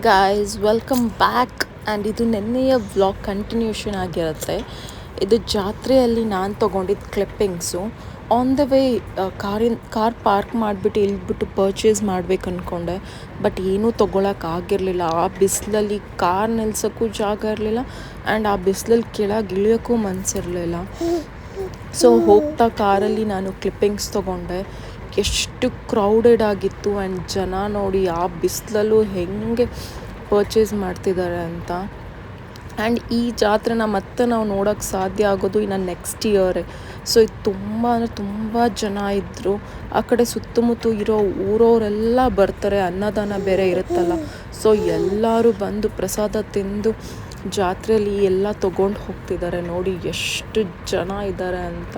Guys, welcome back. And ಇದು ನೆನ್ನೆಯ vlog continuation ಆಗಿರುತ್ತೆ. ಇದು ಜಾತ್ರೆಯಲ್ಲಿ ನಾನು ತೊಗೊಂಡಿದ್ದು clippings. On the way car park ಮಾಡಿಬಿಟ್ಟು ಇಳಿದ್ಬಿಟ್ಟು ಪರ್ಚೇಸ್ ಮಾಡ್ಬೇಕು ಅಂದ್ಕೊಂಡೆ. ಬಟ್ ಏನೂ ತೊಗೊಳಕ್ಕಾಗಿರಲಿಲ್ಲ. ಆ ಬಿಸಿಲಲ್ಲಿ ಕಾರ್ ನಿಲ್ಸೋಕ್ಕೂ ಜಾಗ ಇರಲಿಲ್ಲ ಆ್ಯಂಡ್ ಆ ಬಿಸಿಲಲ್ಲಿ ಕೆಳಗೆ ಇಳಿಯೋಕ್ಕೂ ಮನಸ್ಸಿರಲಿಲ್ಲ. ಸೊ ಹೋಗ್ತಾ ಕಾರಲ್ಲಿ ನಾನು ಕ್ಲಿಪ್ಪಿಂಗ್ಸ್ ತೊಗೊಂಡೆ. ಎಷ್ಟು ಕ್ರೌಡೆಡ್ ಆಗಿತ್ತು ಆ್ಯಂಡ್ ಜನ ನೋಡಿ ಆ ಬಿಸಿಲಲ್ಲೂ ಹೆಂಗೆ ಪರ್ಚೇಸ್ ಮಾಡ್ತಿದ್ದಾರೆ ಅಂತ. ಆ್ಯಂಡ್ ಈ ಜಾತ್ರೆನ ಮತ್ತೆ ನಾವು ನೋಡೋಕ್ಕೆ ಸಾಧ್ಯ ಆಗೋದು ಇನ್ನು ನೆಕ್ಸ್ಟ್ ಇಯರೇ. ಸೊ ಇದು ತುಂಬ ಜನ ಇದ್ದರು. ಆ ಕಡೆ ಸುತ್ತಮುತ್ತ ಇರೋ ಊರವರೆಲ್ಲ ಬರ್ತಾರೆ, ಅನ್ನದಾನ ಬೇರೆ ಇರುತ್ತಲ್ಲ. ಸೊ ಎಲ್ಲರೂ ಬಂದು ಪ್ರಸಾದ ತಿಂದು ಜಾತ್ರೆಯಲ್ಲಿ ಎಲ್ಲ ತೊಗೊಂಡು ಹೋಗ್ತಿದ್ದಾರೆ. ನೋಡಿ ಎಷ್ಟು ಜನ ಇದ್ದಾರೆ ಅಂತ.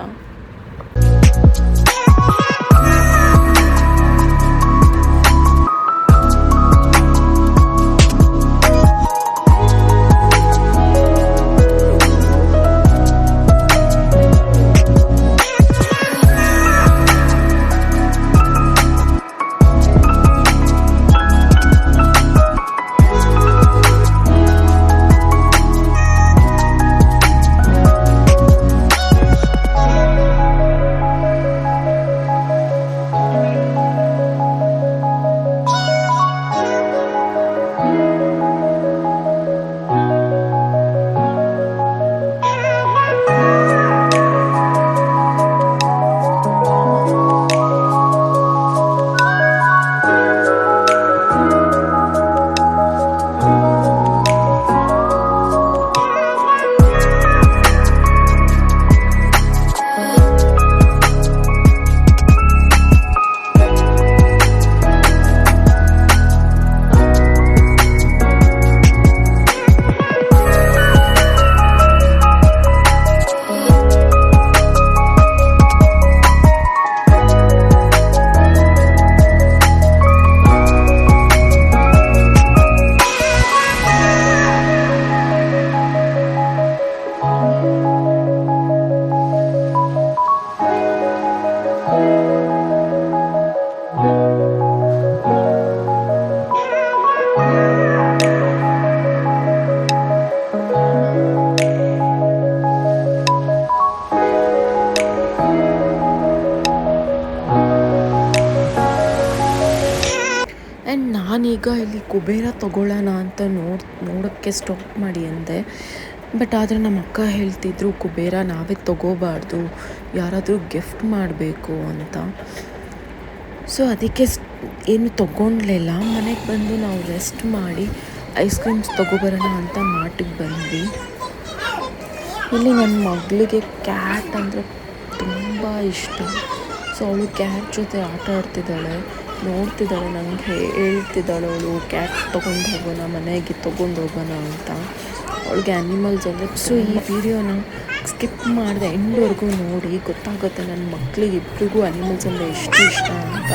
ಆ್ಯಂಡ್ ನಾನೀಗ ಇಲ್ಲಿ ಕುಬೇರ ತೊಗೊಳ್ಳೋಣ ಅಂತ ನೋಡೋಕ್ಕೆ ಸ್ಟಾಪ್ ಮಾಡಿ ಅಂದೆ. ಬಟ್ ಆದರೆ ನಮ್ಮ ಅಕ್ಕ ಹೇಳ್ತಿದ್ರು ಕುಬೇರ ನಾವೇ ತೊಗೋಬಾರ್ದು, ಯಾರಾದರೂ ಗಿಫ್ಟ್ ಮಾಡಬೇಕು ಅಂತ. ಸೊ ಅದಕ್ಕೆ ಏನು ತೊಗೊಂಡ್ಲಿಲ್ಲ. ಮನೆಗೆ ಬಂದು ನಾವು ರೆಸ್ಟ್ ಮಾಡಿ ಐಸ್ ಕ್ರೀಮ್ಸ್ ತೊಗೊಬರೋಣ ಅಂತ ಮಾಟಿಗೆ ಬಂದ್ವಿ. ಇಲ್ಲಿ ನನ್ನ ಮಗಳಿಗೆ ಕ್ಯಾಟ್ ಅಂದರೆ ತುಂಬ ಇಷ್ಟ. ಸೊ ಅವಳು ಕ್ಯಾಟ್ ಜೊತೆ ಆಟ ಆಡ್ತಿದ್ದಾಳೆ, ನೋಡ್ತಿದ್ದಾಳೆ, ನನಗೆ ಹೇಳ್ತಿದ್ದಾಳೆ ಅವಳು ಕ್ಯಾಟ್ ತೊಗೊಂಡು ಹೋಗೋಣ, ಮನೆಗೆ ತೊಗೊಂಡು ಹೋಗೋಣ ಅಂತ. ಅವಳಿಗೆ ಆ್ಯನಿಮಲ್ಸ್ ಅಂದರೆ. ಸೊ ಈ ವಿಡಿಯೋನ ಸ್ಕಿಪ್ ಮಾಡಿದೆ, ಎಂಡ್ವರೆಗೂ ನೋಡಿ, ಗೊತ್ತಾಗುತ್ತೆ ನನ್ನ ಮಕ್ಕಳಿಗೆ ಇಬ್ಬರಿಗೂ ಆ್ಯನಿಮಲ್ಸ್ ಅಂದರೆ ಎಷ್ಟು ಇಷ್ಟ ಅಂತ.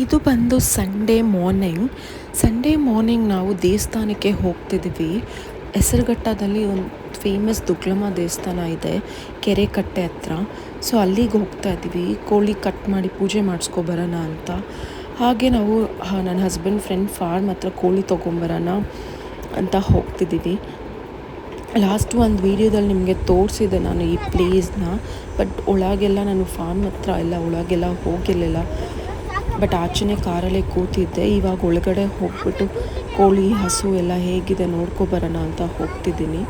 ಇದು ಬಂದು ಸಂಡೇ ಮಾರ್ನಿಂಗ್ ನಾವು ದೇವಸ್ಥಾನಕ್ಕೆ ಹೋಗ್ತಿದ್ವಿ. ಹೆಸರುಘಟ್ಟದಲ್ಲಿ ಒಂದು ಫೇಮಸ್ ದುಗ್ಲಮ್ಮ ದೇವಸ್ಥಾನ ಇದೆ, ಕೆರೆ ಕಟ್ಟೆ ಹತ್ರ. ಸೊ ಅಲ್ಲಿಗೆ ಹೋಗ್ತಾ ಇದ್ವಿ, ಕೋಳಿ ಕಟ್ ಮಾಡಿ ಪೂಜೆ ಮಾಡಿಸ್ಕೊಬರೋಣ ಅಂತ. ಹಾಗೆ ನಾವು ನನ್ನ ಹಸ್ಬೆಂಡ್ ಫ್ರೆಂಡ್ ಫಾರ್ಮ್ ಹತ್ರ ಕೋಳಿ ತೊಗೊಂಬರೋಣ ಅಂತ ಹೋಗ್ತಿದ್ದೀವಿ. ಲಾಸ್ಟ್ ಒಂದು ವೀಡಿಯೋದಲ್ಲಿ ನಿಮಗೆ ತೋರಿಸಿದೆ ನಾನು ಈ ಪ್ಲೇಸ್ನ, ಬಟ್ ಒಳಗೆಲ್ಲ ನಾನು ಫಾರ್ಮ್ ಹತ್ರ ಎಲ್ಲ ಒಳಗೆಲ್ಲ ಹೋಗಿರಲಿಲ್ಲ. ಬಟ್ ಆಚೆನೇ ಕಾರಲ್ಲೇ ಕೂತಿದ್ದೆ. ಇವಾಗ ಒಳಗಡೆ ಹೋಗ್ಬಿಟ್ಟು ಕೋಳಿ ಹಸು ಎಲ್ಲ ಹೇಗಿದೆ ನೋಡ್ಕೊಬರೋಣ ಅಂತ ಹೋಗ್ತಿದ್ದೀನಿ.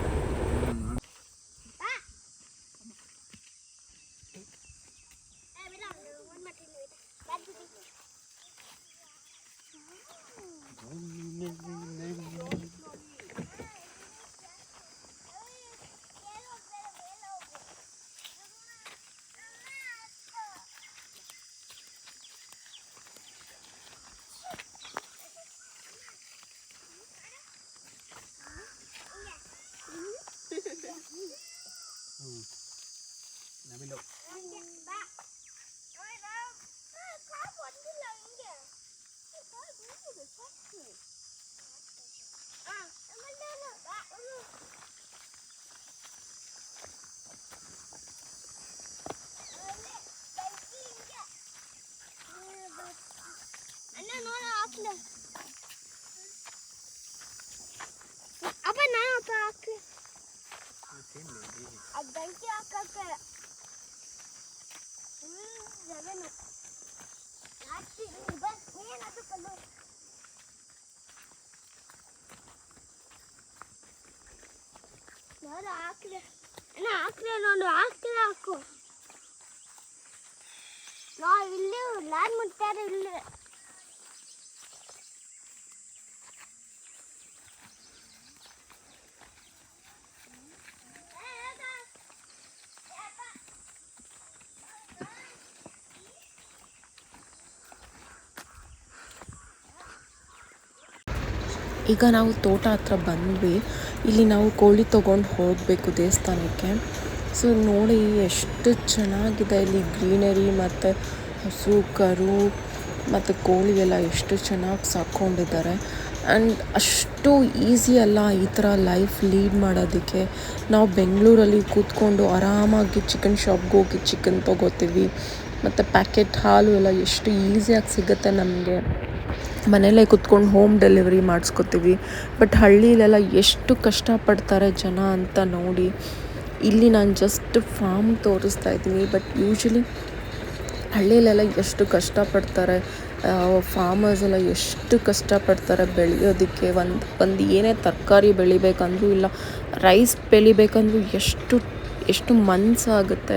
ಹಾಕು ಇಲ್ಲಿ ಲಾನ್ ಮುಟ್ಟಾರೆ ಇಲ್ಲಿ. ಈಗ ನಾವು ತೋಟ ಹತ್ರ ಬಂದ್ವಿ. ಇಲ್ಲಿ ನಾವು ಕೋಳಿ ತೊಗೊಂಡು ಹೋಗಬೇಕು ದೇವಸ್ಥಾನಕ್ಕೆ. ಸೊ ನೋಡಿ ಎಷ್ಟು ಚೆನ್ನಾಗಿದೆ ಇಲ್ಲಿ ಗ್ರೀನರಿ ಮತ್ತು ಹಸು ಕರು ಮತ್ತು ಕೋಳಿ ಎಲ್ಲ ಎಷ್ಟು ಚೆನ್ನಾಗಿ ಸಾಕ್ಕೊಂಡಿದ್ದಾರೆ. ಆ್ಯಂಡ್ ಅಷ್ಟು ಈಸಿ ಅಲ್ಲ ಈ ಥರ ಲೈಫ್ ಲೀಡ್ ಮಾಡೋದಕ್ಕೆ. ನಾವು ಬೆಂಗಳೂರಲ್ಲಿ ಕೂತ್ಕೊಂಡು ಆರಾಮಾಗಿ ಚಿಕನ್ ಶಾಪ್ಗೆ ಹೋಗಿ ಚಿಕನ್ ತೊಗೋತೀವಿ, ಮತ್ತು ಪ್ಯಾಕೆಟ್ ಹಾಲು ಎಲ್ಲ ಎಷ್ಟು ಈಸಿಯಾಗಿ ಸಿಗುತ್ತೆ ನಮಗೆ. ಮನೆಯಲ್ಲೇ ಕೂತ್ಕೊಂಡು ಹೋಮ್ ಡೆಲಿವರಿ ಮಾಡಿಸ್ಕೊತೀವಿ. ಬಟ್ ಹಳ್ಳಿಲೆಲ್ಲ ಎಷ್ಟು ಕಷ್ಟಪಡ್ತಾರೆ ಜನ ಅಂತ ನೋಡಿ. ಇಲ್ಲಿ ನಾನು ಜಸ್ಟ್ ಫಾರ್ಮ್ ತೋರಿಸ್ತಾ ಇದ್ದೀನಿ, ಬಟ್ ಯೂಶ್ವಲಿ ಹಳ್ಳಿಲೆಲ್ಲ ಎಷ್ಟು ಕಷ್ಟಪಡ್ತಾರೆ. ಫಾರ್ಮರ್ಸ್ ಎಲ್ಲ ಎಷ್ಟು ಕಷ್ಟಪಡ್ತಾರೆ ಬೆಳೆಯೋದಕ್ಕೆ. ಒಂದು ಏನೇ ತರಕಾರಿ ಬೆಳಿಬೇಕಂದ್ರೂ ಇಲ್ಲ ರೈಸ್ ಬೆಳಿಬೇಕಂದ್ರೂ ಎಷ್ಟು ಮನಸ್ಸಾಗುತ್ತೆ.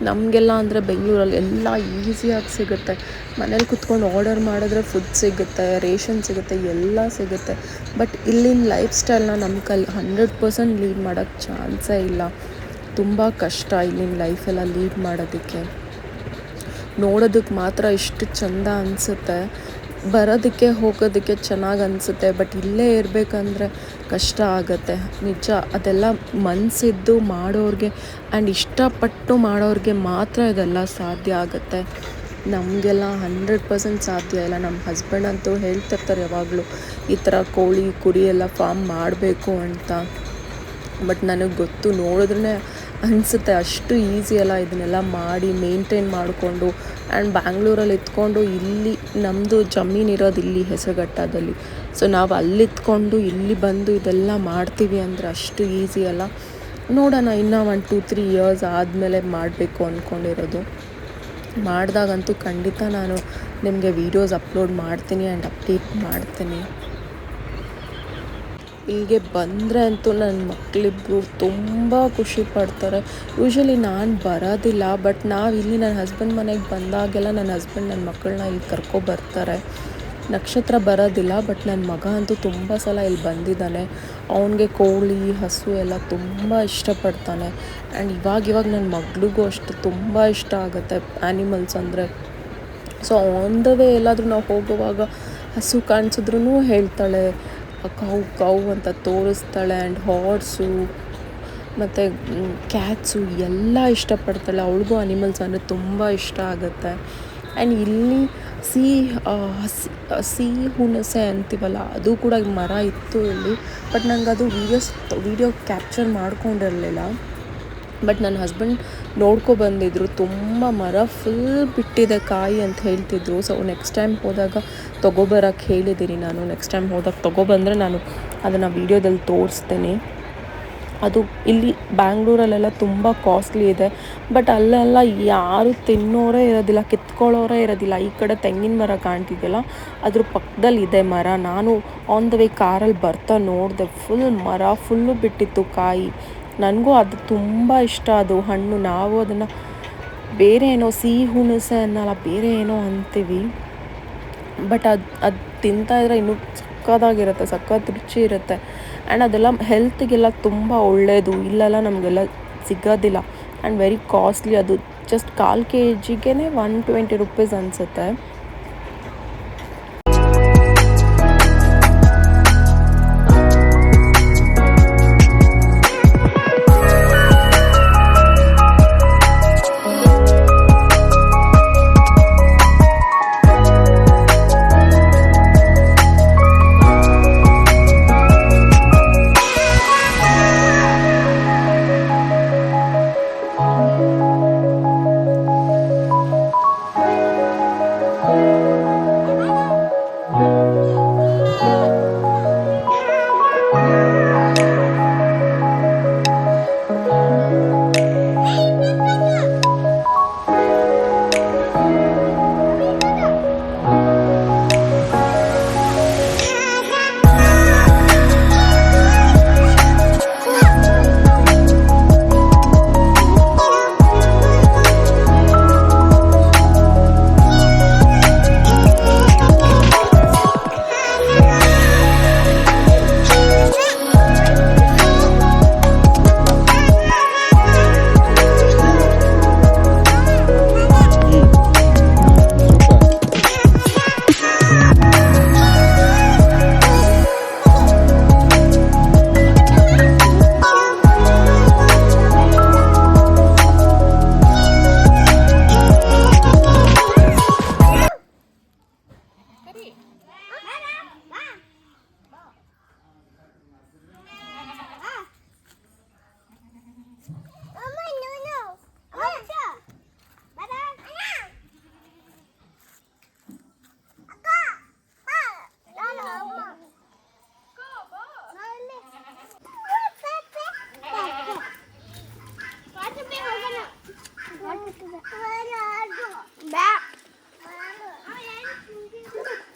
ನಮಗೆಲ್ಲ ಅಂದರೆ ಬೆಂಗಳೂರಲ್ಲಿ ಎಲ್ಲ ಈಸಿಯಾಗಿ ಸಿಗುತ್ತೆ. ಮನೇಲಿ ಕುತ್ಕೊಂಡು ಆರ್ಡರ್ ಮಾಡಿದ್ರೆ ಫುಡ್ ಸಿಗುತ್ತೆ, ರೇಷನ್ ಸಿಗುತ್ತೆ, ಎಲ್ಲ ಸಿಗುತ್ತೆ. ಬಟ್ ಇಲ್ಲಿನ ಲೈಫ್ ಸ್ಟೈಲ್ನ ನಮ್ಮ ಕೈಲಿ 100% ಲೀಡ್ ಮಾಡೋಕ್ಕೆ ಚಾನ್ಸೇ ಇಲ್ಲ. ತುಂಬ ಕಷ್ಟ ಇಲ್ಲಿನ ಲೈಫೆಲ್ಲ ಲೀಡ್ ಮಾಡೋದಕ್ಕೆ. ನೋಡೋದಕ್ಕೆ ಮಾತ್ರ ಎಷ್ಟು ಚೆಂದ ಅನಿಸುತ್ತೆ, ಬರೋದಕ್ಕೆ ಹೋಗೋದಕ್ಕೆ ಚೆನ್ನಾಗಿ ಅನಿಸುತ್ತೆ. ಬಟ್ ಇಲ್ಲೇ ಇರಬೇಕಂದ್ರೆ ಕಷ್ಟ ಆಗುತ್ತೆ ನಿಜ. ಅದೆಲ್ಲ ಮನಸ್ಸಿದ್ದು ಮಾಡೋರಿಗೆ ಆ್ಯಂಡ್ ಇಷ್ಟಪಟ್ಟು ಮಾಡೋರಿಗೆ ಮಾತ್ರ ಇದೆಲ್ಲ ಸಾಧ್ಯ ಆಗುತ್ತೆ. ನಮಗೆಲ್ಲ 100% ಸಾಧ್ಯ ಇಲ್ಲ. ನಮ್ಮ ಹಸ್ಬೆಂಡ್ ಅಂತೂ ಹೇಳ್ತಿರ್ತಾರೆ ಯಾವಾಗಲೂ ಈ ಥರ ಕೋಳಿ ಕುರಿ ಎಲ್ಲ ಫಾರ್ಮ್ ಮಾಡಬೇಕು ಅಂತ. ಬಟ್ ನನಗೆ ಗೊತ್ತು, ನೋಡಿದ್ರೆ ಅನಿಸುತ್ತೆ ಅಷ್ಟು ಈಸಿ ಅಲ್ಲ ಇದನ್ನೆಲ್ಲ ಮಾಡಿ ಮೇಂಟೈನ್ ಮಾಡಿಕೊಂಡು. ಆ್ಯಂಡ್ ಬ್ಯಾಂಗ್ಳೂರಲ್ಲಿ ಇದ್ಕೊಂಡು ಇಲ್ಲಿ ನಮ್ಮದು ಜಮೀನಿರೋದು ಇಲ್ಲಿ ಹೆಸರುಘಟ್ಟದಲ್ಲಿ. ಸೊ ನಾವು ಅಲ್ಲಿತ್ಕೊಂಡು ಇಲ್ಲಿ ಬಂದು ಇದೆಲ್ಲ ಮಾಡ್ತೀವಿ ಅಂದರೆ ಅಷ್ಟು ಈಸಿ ಅಲ್ಲ. ನೋಡೋಣ, ಇನ್ನೂ 1-2-3 ಇಯರ್ಸ್ ಆದಮೇಲೆ ಮಾಡಬೇಕು ಅಂದ್ಕೊಂಡಿರೋದು. ಮಾಡಿದಾಗಂತೂ ಖಂಡಿತ ನಾನು ನಿಮಗೆ ವೀಡಿಯೋಸ್ ಅಪ್ಲೋಡ್ ಮಾಡ್ತೀನಿ ಆ್ಯಂಡ್ ಅಪ್ಡೇಟ್ ಮಾಡ್ತೀನಿ. ಇಲ್ಲಿಗೆ ಬಂದರೆ ಅಂತೂ ನನ್ನ ಮಕ್ಕಳಿಬ್ರು ತುಂಬ ಖುಷಿ ಪಡ್ತಾರೆ. ಯೂಶ್ವಲಿ ನಾನು ಬರೋದಿಲ್ಲ, ಬಟ್ ನಾವಿಲ್ಲಿ ನನ್ನ ಹಸ್ಬೆಂಡ್ ಮನೆಗೆ ಬಂದಾಗೆಲ್ಲ ನನ್ನ ಹಸ್ಬೆಂಡ್ ನನ್ನ ಮಕ್ಕಳನ್ನ ಇಲ್ಲಿ ಕರ್ಕೊಬರ್ತಾರೆ. ನಕ್ಷತ್ರ ಬರೋದಿಲ್ಲ, ಬಟ್ ನನ್ನ ಮಗ ಅಂತೂ ತುಂಬ ಸಲ ಇಲ್ಲಿ ಬಂದಿದ್ದಾನೆ. ಅವನಿಗೆ ಕೋಳಿ ಹಸು ಎಲ್ಲ ತುಂಬ ಇಷ್ಟಪಡ್ತಾನೆ. ಆ್ಯಂಡ್ ಇವಾಗ ನನ್ನ ಮಗಳಿಗೂ ಅಷ್ಟು ತುಂಬ ಇಷ್ಟ ಆಗುತ್ತೆ ಆ್ಯನಿಮಲ್ಸ್ ಅಂದರೆ. ಸೊ ಆನ್ ದ ವೇ ಎಲ್ಲಾದರೂ ನಾವು ಹೋಗುವಾಗ ಹಸು ಕಾಣಿಸಿದ್ರೂ ಹೇಳ್ತಾಳೆ ಕೌ ಅಂತ ತೋರಿಸ್ತಾಳೆ. ಆ್ಯಂಡ್ ಹಾರ್ಸು ಮತ್ತು ಕ್ಯಾಟ್ಸು ಎಲ್ಲ ಇಷ್ಟಪಡ್ತಾಳೆ. ಅವಳಿಗೂ ಅನಿಮಲ್ಸ್ ಅಂದರೆ ತುಂಬ ಇಷ್ಟ ಆಗುತ್ತೆ. ಆ್ಯಂಡ್ ಇಲ್ಲಿ ಸಿಹಿ ಹುಣಸೆ ಅಂತೀವಲ್ಲ ಅದು ಕೂಡ ಮರ ಇತ್ತು ಇಲ್ಲಿ. ಬಟ್ ನಂಗೆ ಅದು ವೀಡಿಯೋ ಕ್ಯಾಪ್ಚರ್ ಮಾಡ್ಕೊಂಡಿರಲಿಲ್ಲ. ಬಟ್ ನನ್ನ ಹಸ್ಬೆಂಡ್ ಬಂದಿದ್ರು, ತುಂಬ ಮರ ಫುಲ್ ಬಿಟ್ಟಿದೆ ಕಾಯಿ ಅಂತ ಹೇಳ್ತಿದ್ರು. ಸೊ ನೆಕ್ಸ್ಟ್ ಟೈಮ್ ಹೋದಾಗ ತೊಗೊಬರೋಕ್ಕೆ ಹೇಳಿದ್ದೀನಿ ನಾನು. ನೆಕ್ಸ್ಟ್ ಟೈಮ್ ಹೋದಾಗ ತೊಗೊಬಂದರೆ ನಾನು ಅದನ್ನು ವೀಡಿಯೋದಲ್ಲಿ ತೋರಿಸ್ತೇನೆ. ಅದು ಇಲ್ಲಿ ಬ್ಯಾಂಗ್ಳೂರಲ್ಲೆಲ್ಲ ತುಂಬ ಕಾಸ್ಟ್ಲಿ ಇದೆ. ಬಟ್ ಅಲ್ಲೆಲ್ಲ ಯಾರು ತಿನ್ನೋರೇ ಇರೋದಿಲ್ಲ, ಕಿತ್ಕೊಳ್ಳೋರೇ ಇರೋದಿಲ್ಲ. ಈ ಕಡೆ ತೆಂಗಿನ ಮರ ಕಾಣ್ತಿದೆಯಲ್ಲ, ಅದ್ರ ಪಕ್ಕದಲ್ಲಿ ಇದೆ ಮರ. ನಾನು ಆನ್ ದ ವೇ ಕಾರಲ್ಲಿ ಬರ್ತಾ ನೋಡಿದೆ, ಮರ ಫುಲ್ಲು ಬಿಟ್ಟಿತ್ತು ಕಾಯಿ. ನನಗೂ ಅದು ತುಂಬ ಇಷ್ಟ, ಅದು ಹಣ್ಣು. ನಾವು ಅದನ್ನು ಬೇರೆ ಏನೋ ಸಿಹಿ ಹುಣಸೆ ಅನ್ನಲ್ಲ, ಬೇರೆ ಏನೋ ಅಂತೀವಿ. ಬಟ್ ಅದು ತಿಂತಾಯಿದ್ರೆ ಇನ್ನೂ ಸಕ್ಕತ್ತಾಗಿರುತ್ತೆ, ಸಖತ್ ರುಚಿ ಇರುತ್ತೆ. ಆ್ಯಂಡ್ ಅದೆಲ್ಲ ಹೆಲ್ತಿಗೆಲ್ಲ ತುಂಬ ಒಳ್ಳೆಯದು. ಇಲ್ಲೆಲ್ಲ ನಮಗೆಲ್ಲ ಸಿಗೋದಿಲ್ಲ ಆ್ಯಂಡ್ ವೆರಿ ಕಾಸ್ಟ್ಲಿ. ಅದು ಜಸ್ಟ್ 1/4 kgಗೆ 120 ರೂಪೀಸ್ ಅನಿಸುತ್ತೆ.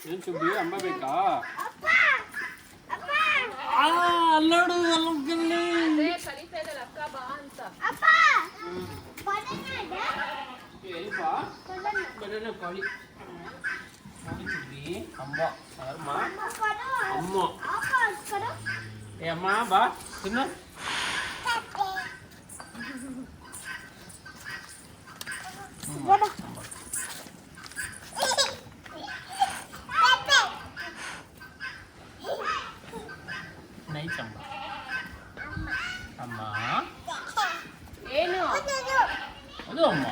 ಏನು ಚುಬ್ಬಿ ಅಂಬ ಬೇಕಾ? ಅಲ್ಲೋಡು ಅಲ್ಲೋಗಲ್ಲಿ ಕಲಿತಾ ಇದ್ದಲ್ಲ ಅಕ್ಕ ಬಾ ಅಂತ. ಎಲ್ಪಾ ಬನಾನಾ ಕಾಳಿ ಚುಬ್ಬಿ ಅಂಬ ಅಮ್ಮ ಅಮ್ಮ ಏ ಅಮ್ಮ ಬಾ ತಿನ್ನು. ನೈಸ್ ಅಮ್ಮ ಅಮ್ಮ ಏನು ಅದು ಅಮ್ಮ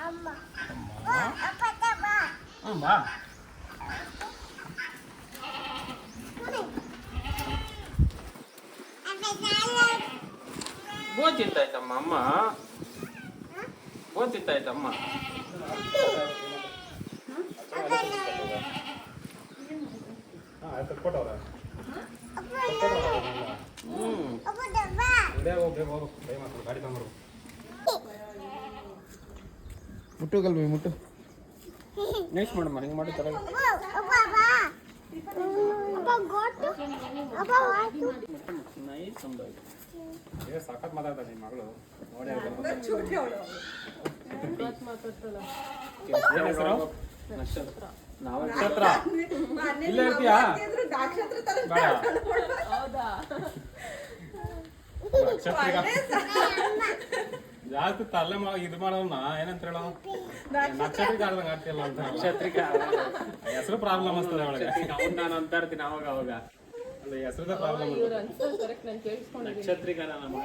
ಅಮ್ಮ ಹ್ಞೂ ಬಾ. ಬೋನ್ ತಿಂತಾಯ್ತಮ್ಮ ಅಮ್ಮ, ಬೋನ್ ತಿಂತಾಯ್ತಮ್ಮ. ಮುಟ್ಟು ಕಲ್ವಿ ಮುಟ್ಟು ನೆಕ್ಸ್ಟ್ ಮಾಡಮ್ಮ, ಹಿಂಗೆ ಮಾಡಿ ತರ ನೈಸ್ ಅಂಬ. ಸಾಕತ್ ಮಾತಾಡ್ತಾ ನಿಮ್ಮ ಮಗಳು ನೋಡಿ. ನಕ್ಷತ್ರ ನಾವು ನಕ್ಷತ್ರ ಇಲ್ಲ ಇರ್ತೀಯಾ? ಜಾಸ್ತಿ ತಲೆ ಇದು ಮಾಡೋಣ ಏನಂತ ಹೇಳೋ, ನಕ್ಷತ್ರಿಕ ಆಡ್ದಂಗ ಆಗ್ತಿಲ್ಲ ಅಂತ. ನಕ್ಷತ್ರಿಕ ಹೆಸರು ಪ್ರಾಬ್ಲಮ್ ಅನ್ಸ್ತದೆ ಅವಳಿಗೆ. ಅವ್ನು ನಾನು ಅಂತ ಇರ್ತೀನಿ ಅವಾಗ ಅವಾಗ, ಅಲ್ಲ ಹೆಸರದ ಪ್ರಾಬ್ಲಮ್. ನಕ್ಷತ್ರಿಕ ನಮ್ಮ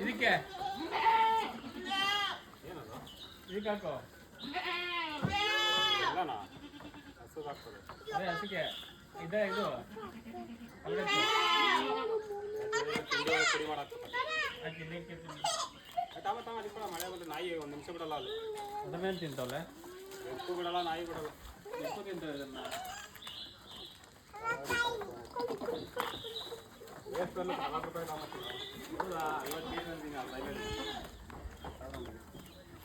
ಇದಕ್ಕೆ ಇದಕ್ಕೆ ಹಾಕೋ ಅದೇ ಹಸಿಗೆ ಇದೆ ಇದು ಮಳೆ ಬಂದ್ರೆ ನಾಯಿ ಒಂದು ನಿಮಿಷ ಬಿಡಲ್ಲ ಅಲ್ಲಿ ಅದನ್ನೇನು ತಿಂತವಳೆ ಎತ್ತು ಬಿಡಲ್ಲ ನಾಯಿ ಬಿಡಲ್ಲ ಎತ್ತು ತಿಂತವೆ ಇದನ್ನ ವೇಸ್ಟನ್ನು 40 ರೂಪಾಯಿ ಹೌದಾ 50 ಅಂತೀನಿ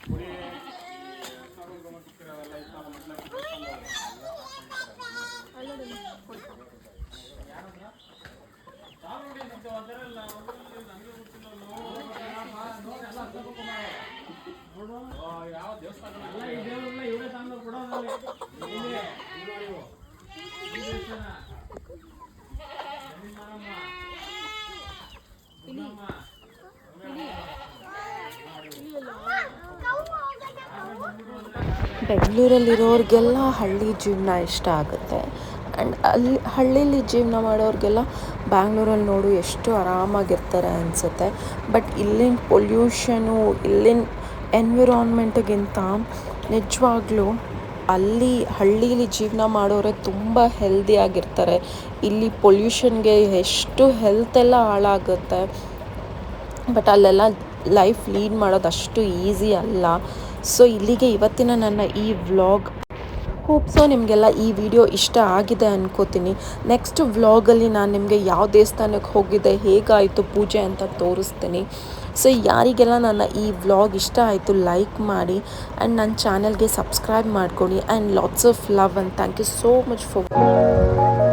ಪುಡಿ ಯಾವ ದೇವಸ್ಥಾನ ಇವರೇ ತಂದು ಕೊಡೋದಲ್ಲಿ ಬೆಂಗಳೂರಲ್ಲಿರೋರಿಗೆಲ್ಲ ಹಳ್ಳಿ ಜೀವನ ಇಷ್ಟ ಆಗುತ್ತೆ ಆ್ಯಂಡ್ ಹಳ್ಳೀಲಿ ಜೀವನ ಮಾಡೋರಿಗೆಲ್ಲ ಬ್ಯಾಂಗ್ಳೂರಲ್ಲಿ ನೋಡು ಎಷ್ಟು ಆರಾಮಾಗಿರ್ತಾರೆ ಅನಿಸುತ್ತೆ. ಬಟ್ ಇಲ್ಲಿನ ಪೊಲ್ಯೂಷನು ಇಲ್ಲಿನ ಎನ್ವಿರಾನ್ಮೆಂಟ್ಗಿಂತ ನಿಜವಾಗ್ಲೂ ಹಳ್ಳೀಲಿ ಜೀವನ ಮಾಡೋರೆ ತುಂಬ ಹೆಲ್ದಿಯಾಗಿರ್ತಾರೆ. ಇಲ್ಲಿ ಪೊಲ್ಯೂಷನ್ಗೆ ಎಷ್ಟು ಹೆಲ್ತೆಲ್ಲ ಹಾಳಾಗುತ್ತೆ. ಬಟ್ ಅಲ್ಲೆಲ್ಲ ಲೈಫ್ ಲೀಡ್ ಮಾಡೋದು ಅಷ್ಟು ಈಸಿ ಅಲ್ಲ. ಸೊ ಇಲ್ಲಿಗೆ ಇವತ್ತಿನ ನನ್ನ ಈ ವ್ಲಾಗ್. ಹೋಪ್ ಸೊ ನಿಮಗೆಲ್ಲ ಈ ವಿಡಿಯೋ ಇಷ್ಟ ಆಗಿದೆ ಅನ್ಕೋತೀನಿ. ನೆಕ್ಸ್ಟ್ ವ್ಲಾಗಲ್ಲಿ ನಾನು ನಿಮಗೆ ಯಾವ ದೇವಸ್ಥಾನಕ್ಕೆ ಹೋಗಿದ್ದೆ, ಹೇಗಾಯಿತು ಪೂಜೆ ಅಂತ ತೋರಿಸ್ತೀನಿ. ಸೊ ಯಾರಿಗೆಲ್ಲ ನನ್ನ ಈ ವ್ಲಾಗ್ ಇಷ್ಟ ಆಯಿತು ಲೈಕ್ ಮಾಡಿ ಆ್ಯಂಡ್ ನನ್ನ ಚಾನಲ್ಗೆ ಸಬ್ಸ್ಕ್ರೈಬ್ ಮಾಡ್ಕೊಳ್ಳಿ and lots of love and thank you so much for